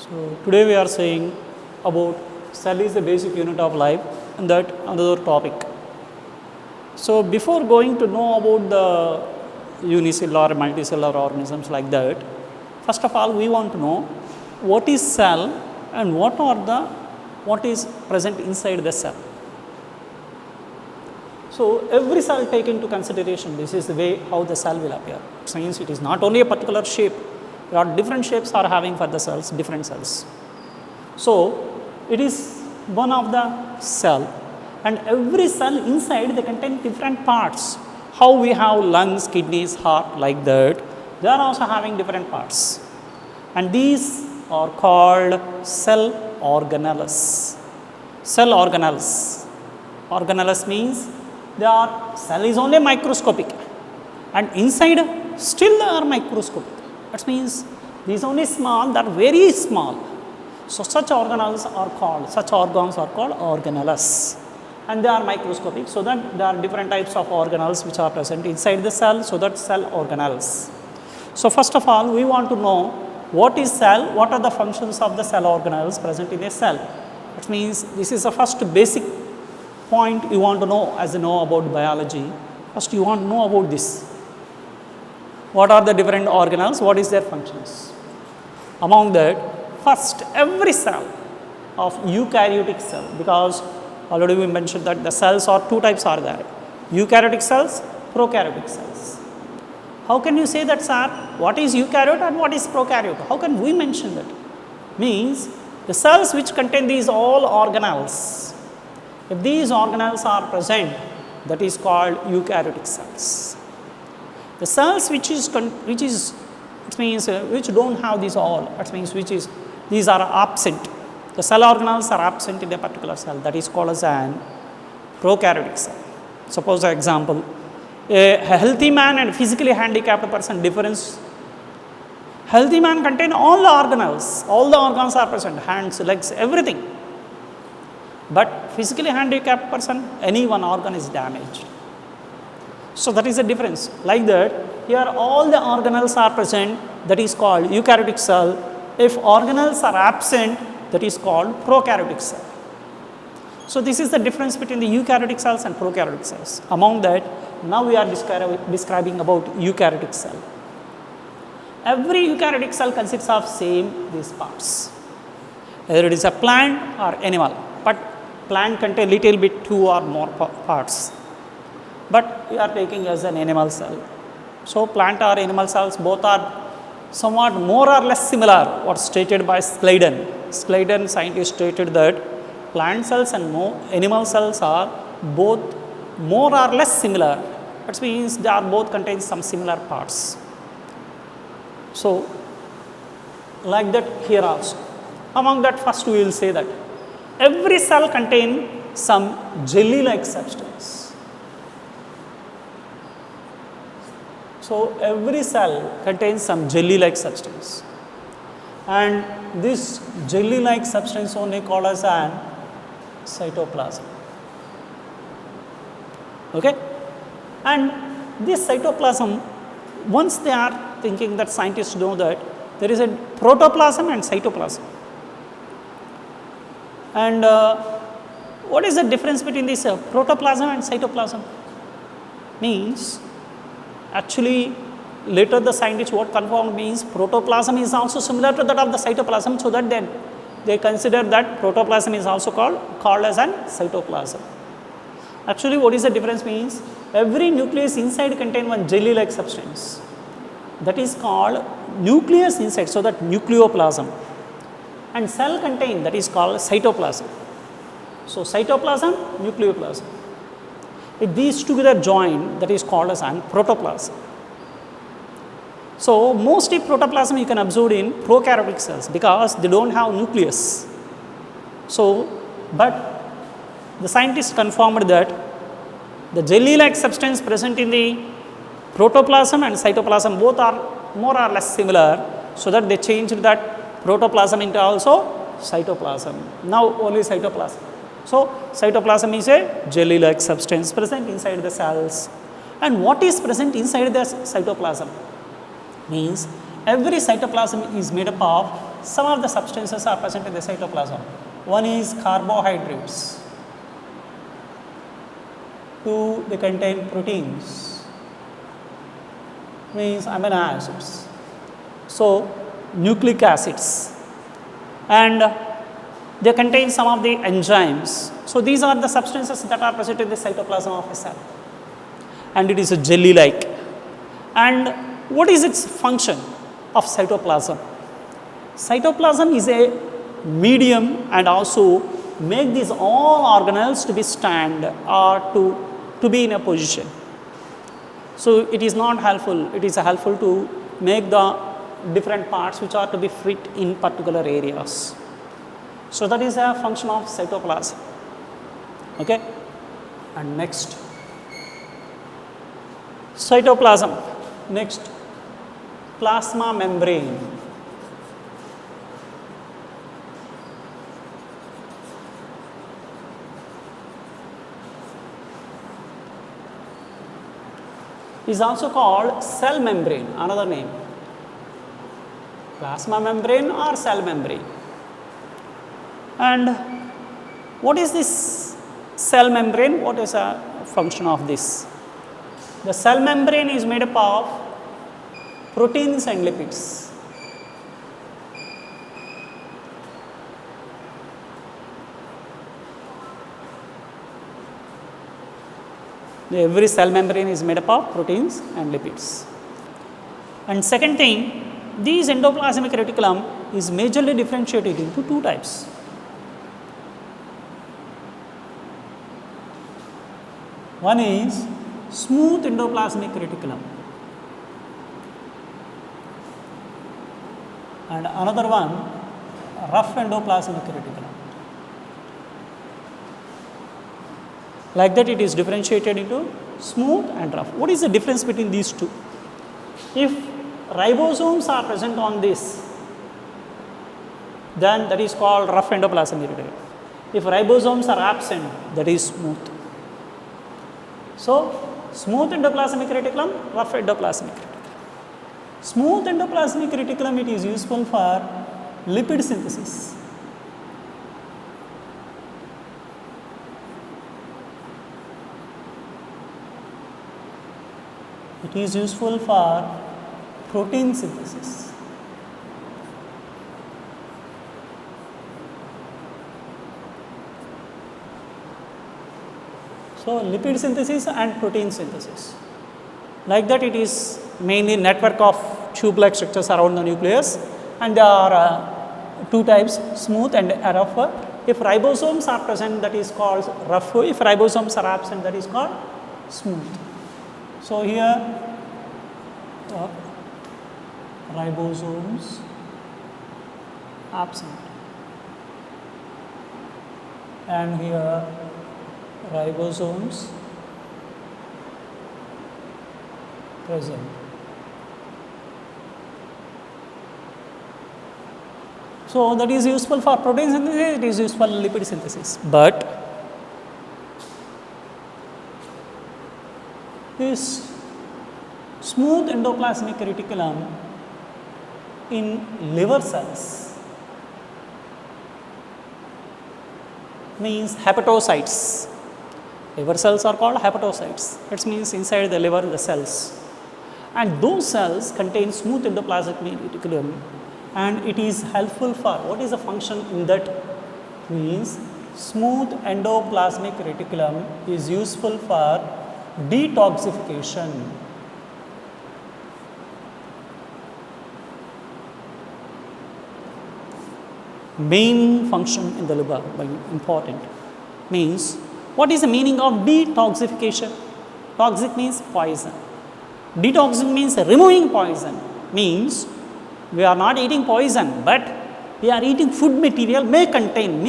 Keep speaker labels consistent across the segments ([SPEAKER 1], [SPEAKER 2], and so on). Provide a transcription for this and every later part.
[SPEAKER 1] So today we are saying about cell is the basic unit of life, and that another topic. So before going to know about the unicellular, multicellular organisms like that, first of all we want to know what is cell and what is present inside the cell. So every cell take into consideration, this is the way how the cell will appear. It means it is not only a particular shape, there are different shapes are having for the cells, different cells. So it is one of the cell, and every cell inside they contain different parts. How we have lungs, kidneys, heart, like that, they are also having different parts, and these are called cell organelles. Cell organelles. Organelles means cell is only microscopic, and inside still they are microscopic. That means these only small, they are very small. So such organelles are called, such organs are called organelles, and they are microscopic. So that there are different types of organelles which are present inside the cell. So that cell organelles. So first of all we want to know what is cell, what are the functions of the cell organelles present in a cell. That means this is the first basic point you want to know as you know about biology. First you want to know about this. What are the different organelles, what is their functions? Among that, first every cell of eukaryotic cell, because already we mentioned that the cells are two types are there, eukaryotic cells, prokaryotic cells. How can you say that, sir? What is eukaryote and what is prokaryote? How can we mention that? Means the cells which contain these all organelles, if these organelles are present, that is called eukaryotic cells. The cells which means which don't have these all, that means these are absent. The cell organelles are absent in a particular cell, that is called as an prokaryotic cell. Suppose for example, a healthy man and physically handicapped person difference. Healthy man contain all the organelles, all the organs are present, hands, legs, everything. But physically handicapped person, any one organ is damaged. So that is the difference. Like that, here all the organelles are present, that is called eukaryotic cell. If organelles are absent, that is called prokaryotic cell. So this is the difference between the eukaryotic cells and prokaryotic cells. Among that, now we are describing about eukaryotic cell. Every eukaryotic cell consists of same these parts. Whether it is a plant or animal, but plant contain little bit two or more parts. But we are taking as an animal cell. So plant or animal cells both are somewhat more or less similar, what stated by Sladen. Sladen scientist stated that plant cells and animal cells are both more or less similar. That means they are both contain some similar parts. So like that here also. Among that, first we will say that every cell contains some jelly-like substance. So every cell contains some jelly-like substance, and this jelly-like substance only called as an cytoplasm. Okay, and this cytoplasm, once they are thinking that scientists know that there is a protoplasm and cytoplasm. And what is the difference between this protoplasm and cytoplasm? Means actually later the scientists what confirmed means protoplasm is also similar to that of the cytoplasm, so that they consider that protoplasm is also called as an cytoplasm. Actually what is the difference means every nucleus inside contain one jelly-like substance, that is called nucleus inside, so that nucleoplasm, and cell contain, that is called cytoplasm. So cytoplasm, nucleoplasm. If these together join, that is called as an protoplasm. So mostly protoplasm you can observe in prokaryotic cells because they don't have nucleus. So, but the scientists confirmed that the jelly-like substance present in the protoplasm and cytoplasm both are more or less similar, so that they changed that protoplasm into also cytoplasm. Now only cytoplasm. So cytoplasm is a jelly-like substance present inside the cells. And what is present inside the cytoplasm? Means every cytoplasm is made up of some of the substances are present in the cytoplasm. One is carbohydrates. Two, they contain proteins, means amino acids. So, nucleic acids, and they contain some of the enzymes. So, these are the substances that are present in the cytoplasm of a cell, and it is a jelly like. And what is its function of cytoplasm? Cytoplasm is a medium and also make these all organelles to be stand or to be in a position. So, it is not helpful, it is helpful to make the different parts which are to be fit in particular areas. So, that is a function of cytoplasm. Okay. And next, cytoplasm. Next, plasma membrane. Is also called cell membrane, another name. Plasma membrane or cell membrane. And what is this cell membrane? What is a function of this? The cell membrane is made up of proteins and lipids. Every cell membrane is made up of proteins and lipids. And second thing, this endoplasmic reticulum is majorly differentiated into two types. One is smooth endoplasmic reticulum and another one rough endoplasmic reticulum. Like that, it is differentiated into smooth and rough. What is the difference between these two? If ribosomes are present on this, then that is called rough endoplasmic reticulum. If ribosomes are absent, that is smooth. So, smooth endoplasmic reticulum, rough endoplasmic reticulum. Smooth endoplasmic reticulum, it is useful for lipid synthesis. It is useful for protein synthesis. So, lipid synthesis and protein synthesis. Like that, it is mainly network of tube-like structures around the nucleus, and there are two types, smooth and rough. If ribosomes are present, that is called rough. If ribosomes are absent, that is called smooth. So, here ribosomes absent, and here ribosomes present. So, that is useful for protein synthesis, it is useful for lipid synthesis, but this smooth endoplasmic reticulum in liver cells means hepatocytes. Liver cells are called hepatocytes. That means inside the liver, the cells. And those cells contain smooth endoplasmic reticulum, and it is helpful for, what is the function in that? Means smooth endoplasmic reticulum is useful for detoxification. Main function in the liver, important, means what is the meaning of detoxification? Toxic means poison. Detoxing means removing poison, means we are not eating poison, but we are eating food material may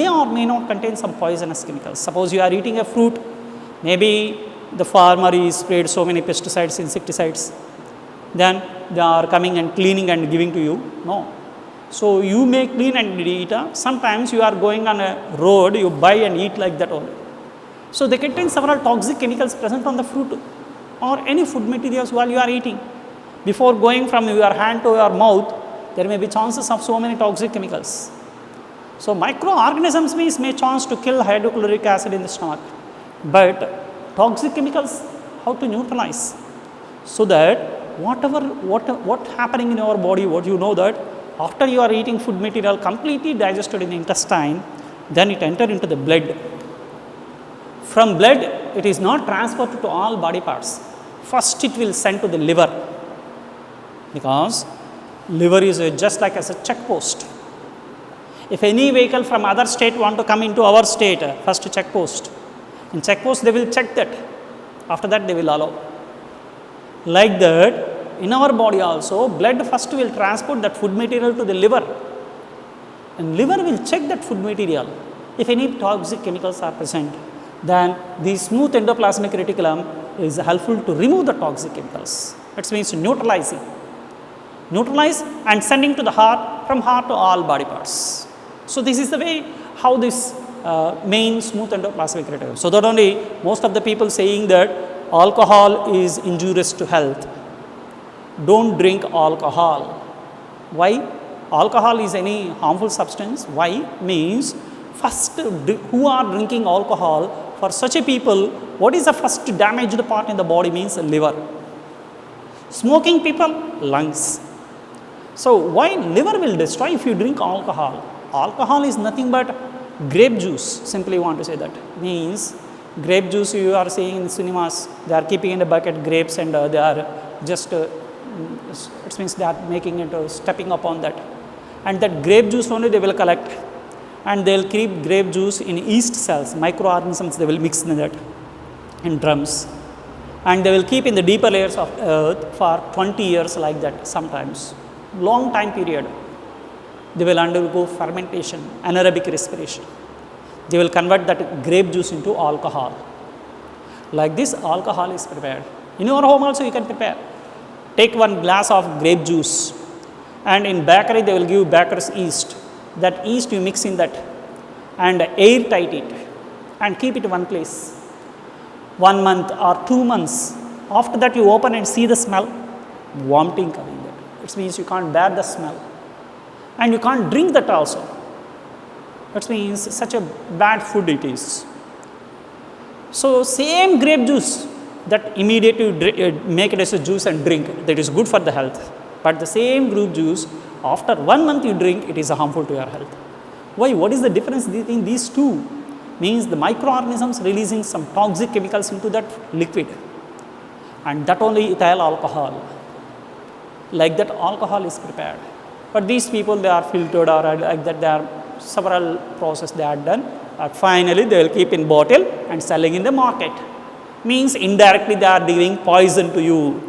[SPEAKER 1] or may not contain some poisonous chemicals. Suppose you are eating a fruit, maybe the farmer is sprayed so many pesticides, insecticides, then they are coming and cleaning and giving to you. No. So, you may clean and eat. Sometimes you are going on a road, you buy and eat like that only. So, they contain several toxic chemicals present on the fruit or any food materials while you are eating. Before going from your hand to your mouth, there may be chances of so many toxic chemicals. So microorganisms means may chance to kill hydrochloric acid in the stomach, but toxic chemicals how to neutralize, so that what happening in your body, what you know that after you are eating food material completely digested in the intestine, then it enter into the blood. From blood it is not transported to all body parts. First it will send to the liver, because liver is just like as a check post. If any vehicle from other state want to come into our state, first check post. In check post they will check that. After that they will allow. Like that, in our body also, blood first will transport that food material to the liver. And liver will check that food material. If any toxic chemicals are present, then the smooth endoplasmic reticulum is helpful to remove the toxic chemicals. That means neutralizing. Neutralize and sending to the heart, from heart to all body parts. So this is the way how this main smooth endoplasmic reticulum. So that only most of the people saying that alcohol is injurious to health. Don't drink alcohol. Why? Alcohol is any harmful substance. Why? Means first who are drinking alcohol, for such a people, what is the first damaged part in the body means liver. Smoking people, lungs. So why liver will destroy if you drink alcohol? Alcohol is nothing but grape juice, simply want to say that. Means grape juice you are seeing in cinemas, they are keeping in a bucket grapes and they are just, it means they are making it, stepping upon that. And that grape juice only they will collect, and they will keep grape juice in yeast cells, microorganisms they will mix in that, in drums. And they will keep in the deeper layers of earth for 20 years like that sometimes. Long time period. They will undergo fermentation, anaerobic respiration. They will convert that grape juice into alcohol. Like this alcohol is prepared. In your home also you can prepare. Take one glass of grape juice, and in bakery they will give baker's yeast. That yeast you mix in that and air tight it and keep it in one place. 1 month or 2 months. After that you open and see the smell, vomiting coming there. It means you can't bear the smell. And you can't drink that also. That means such a bad food it is. So same grape juice that immediately make it as a juice and drink, that is good for the health. But the same grape juice, after 1 month you drink, it is harmful to your health. Why? What is the difference between these two? Means the microorganisms releasing some toxic chemicals into that liquid, and that only ethyl alcohol. Like that alcohol is prepared. But these people, they are filtered or like that, there are several processes they are done. Finally, they will keep in bottle and selling in the market. Means indirectly they are giving poison to you.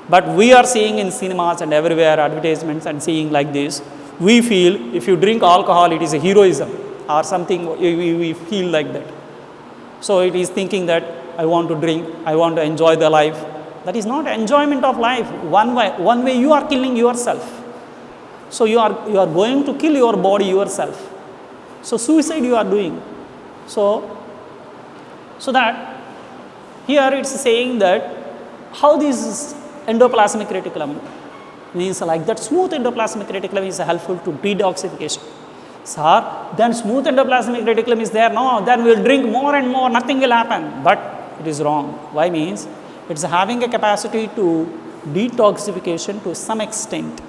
[SPEAKER 1] But we are seeing in cinemas and everywhere advertisements and seeing like this. We feel if you drink alcohol, it is a heroism or something, we feel like that. So it is thinking that I want to drink, I want to enjoy the life. That is not enjoyment of life. One way you are killing yourself. So you are going to kill your body yourself. So suicide you are doing. So that here it's saying that how this endoplasmic reticulum means like that smooth endoplasmic reticulum is helpful to detoxification. Sir, then smooth endoplasmic reticulum is there, no, then we will drink more and more, nothing will happen. But it is wrong. Why? Means it's having a capacity to detoxification to some extent.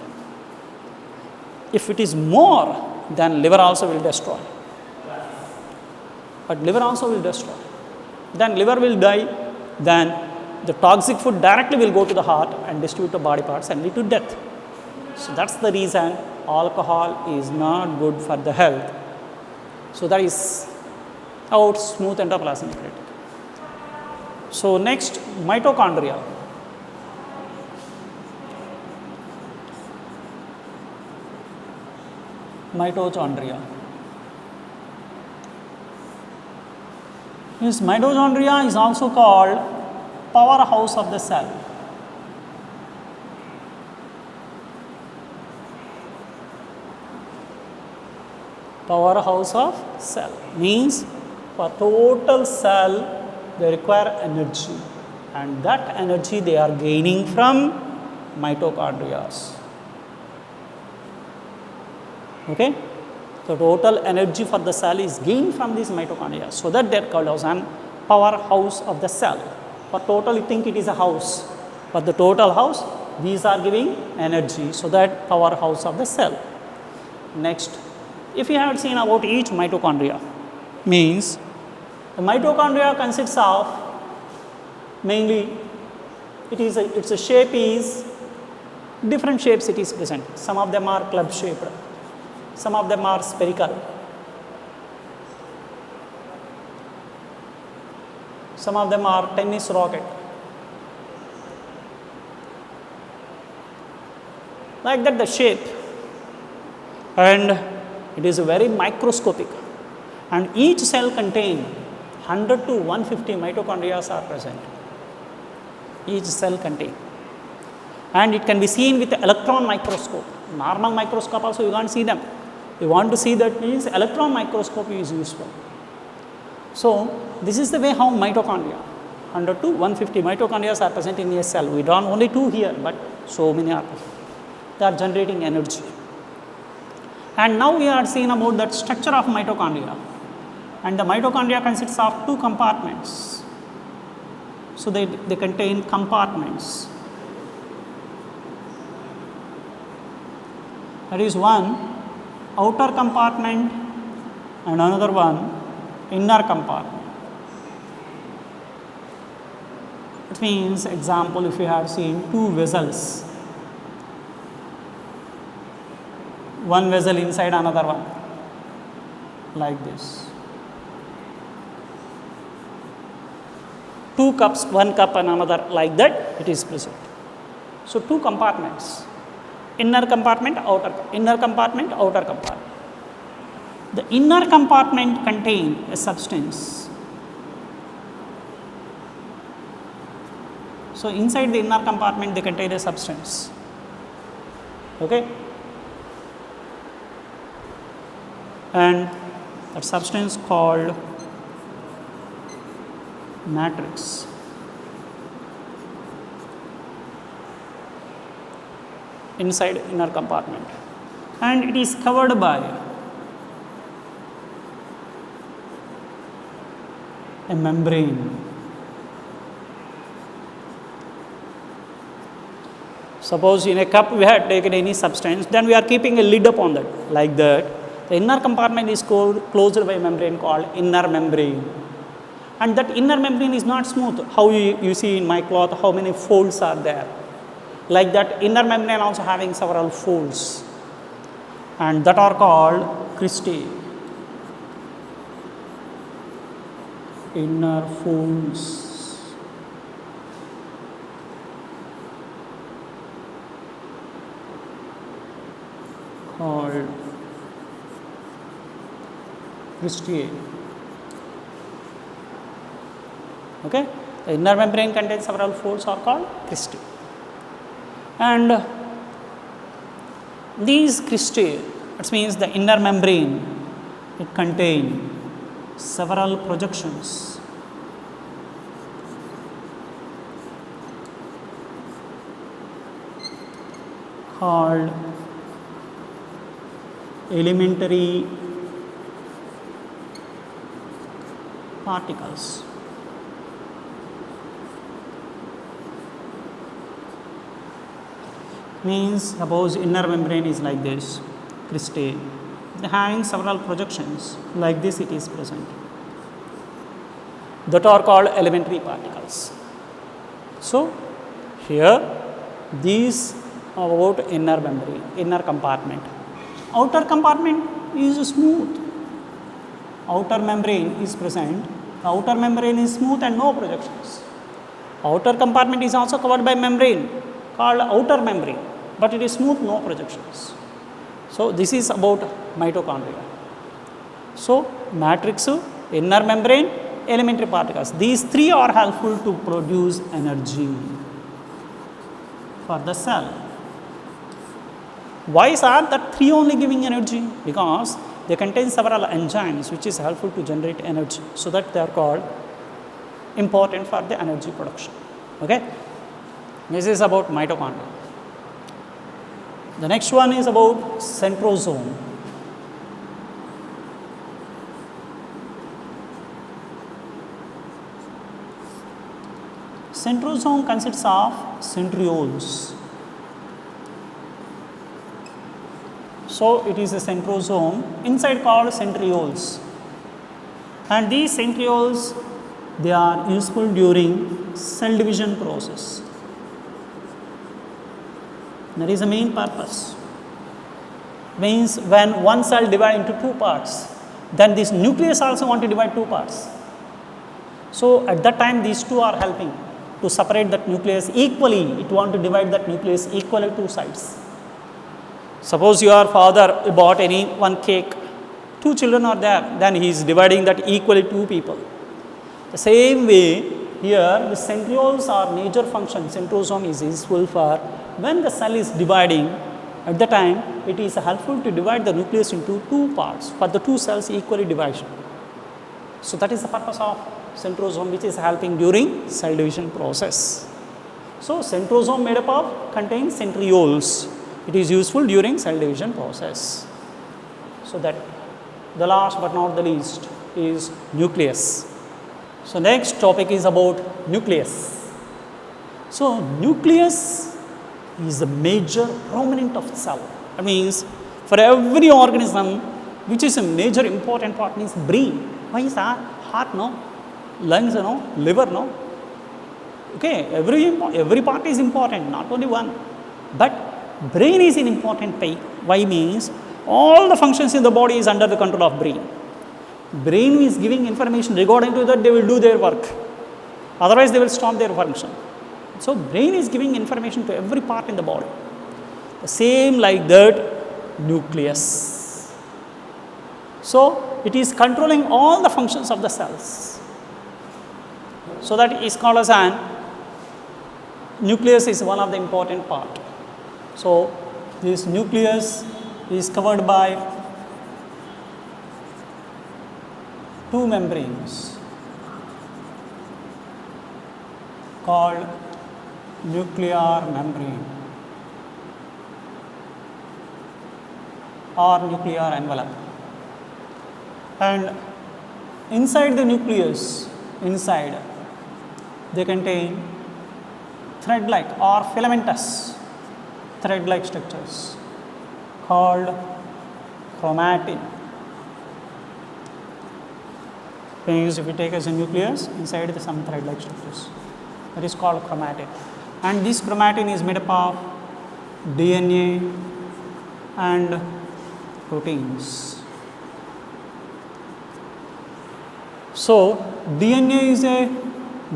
[SPEAKER 1] If it is more, then liver also will destroy. But liver also will destroy. Then liver will die, then the toxic food directly will go to the heart and distribute to body parts and lead to death. So that's the reason alcohol is not good for the health. So that is our smooth endoplasmic reticulum. So next, mitochondria. Mitochondria. Yes, mitochondria is also called powerhouse of the cell. Powerhouse of cell means for total cell they require energy, and that energy they are gaining from mitochondria. Okay. The total energy for the cell is gained from these mitochondria, so that they are called as an powerhouse of the cell. For total, you think it is a house. For the total house, these are giving energy, so that powerhouse of the cell. Next, if you have seen about each mitochondria, means the mitochondria consists of mainly its shape is different shapes it is present. Some of them are club shaped, some of them are spherical, some of them are tennis rocket. Like that the shape, and it is very microscopic, and each cell contain 100 to 150 mitochondria are present. Each cell contain, and it can be seen with the electron microscope. Normal microscope also you can't see them. You want to see that, means electron microscope is useful. So this is the way how mitochondria, 100 to 150 mitochondria are present in a cell. We drawn only 2 here, but so many are. They are generating energy. And now we are seeing about that structure of mitochondria. And the mitochondria consists of 2 compartments. So they contain compartments. That is one outer compartment and another one inner compartment. It means, example, if you have seen 2 vessels, one vessel inside another one, like this. 2 cups, 1 cup and another, like that it is present. So 2 compartments, inner compartment, outer compartment. The inner compartment contain a substance. So inside the inner compartment they contain a substance. Okay. And that substance called matrix. Inside inner compartment, and it is covered by a membrane. Suppose in a cup we have taken any substance, then we are keeping a lid upon that, like that. The inner compartment is closed by a membrane called inner membrane, and that inner membrane is not smooth. How you see in my cloth how many folds are there, like that inner membrane also having several folds, and that are called cristae, inner folds. Called cristae. Okay, the inner membrane contains several folds are called cristae, and these cristae, that means the inner membrane, it contains several projections. Called elementary particles. Means suppose inner membrane is like this, cristae, having several projections, like this it is present, that are called elementary particles. So here these are about inner membrane, inner compartment. Outer compartment is smooth. Outer membrane is present. The outer membrane is smooth and no projections. Outer compartment is also covered by membrane called outer membrane, but it is smooth, no projections. So this is about mitochondria. So matrix, inner membrane, elementary particles. These 3 are helpful to produce energy for the cell. Why are that 3 only giving energy? Because they contain several enzymes which is helpful to generate energy, so that they are called important for the energy production. Okay, this is about mitochondria. The next one is about centrosome. Centrosome consists of centrioles. So it is a centrosome inside called centrioles, and these centrioles, they are useful during cell division process. That is the main purpose. Means when one cell divides into two parts, then this nucleus also want to divide two parts. So at that time these two are helping to separate that nucleus equally. It want to divide that nucleus equally two sides. Suppose your father bought any one cake, two children are there, then he is dividing that equally two people. The same way here the centrioles are major function. Centrosome is useful for when the cell is dividing. At the time it is helpful to divide the nucleus into two parts for the two cells equally division. So that is the purpose of centrosome, which is helping during cell division process. So centrosome made up of contains centrioles. It is useful during cell division process. So that the last but not the least is nucleus. So next topic is about nucleus. So nucleus is the major prominent of the cell. That means for every organism, which is a major important part, means brain. Why is that? Heart, no? Lungs, no? Liver, no? Okay, every part is important, not only one. But brain is an important part. Why? Means all the functions in the body is under the control of brain. Brain is giving information regarding to that, they will do their work. Otherwise they will stop their function. So brain is giving information to every part in the body. The same like that nucleus. So it is controlling all the functions of the cells. So that is called as an nucleus is one of the important part. So this nucleus is covered by two membranes called nuclear membrane or nuclear envelope, and inside the nucleus, inside they contain thread-like or filamentous thread-like structures called chromatin. Means if we take as a nucleus, inside there some thread-like structures, that is called chromatin. And this chromatin is made up of DNA and proteins. So DNA is a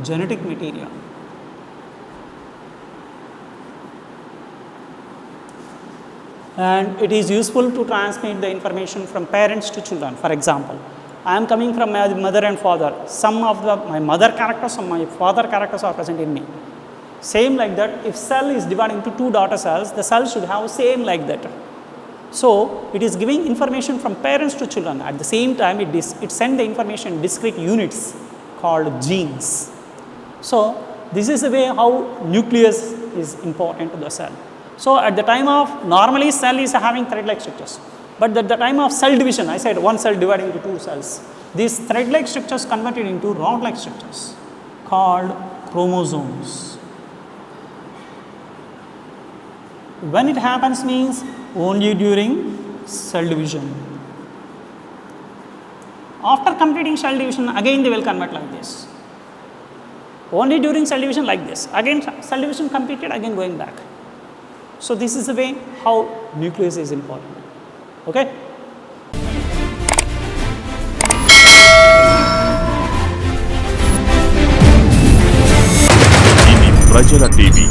[SPEAKER 1] genetic material. And it is useful to transmit the information from parents to children. For example, I am coming from my mother and father. Some of my mother characters, some of my father characters are present in me. Same like that, if cell is divided into two daughter cells, the cell should have same like that. So it is giving information from parents to children. At the same time, it sends the information in discrete units called genes. So this is the way how nucleus is important to the cell. So at the time of, normally cell is having thread-like structures. But at the time of cell division, I said one cell dividing into two cells. These thread-like structures converted into rod-like structures called chromosomes. When it happens means only during cell division. After completing cell division, again they will convert like this. Only during cell division like this. Again cell division completed, again going back. So this is the way how nucleus is important. Okay?
[SPEAKER 2] ఇది ప్రజల TV.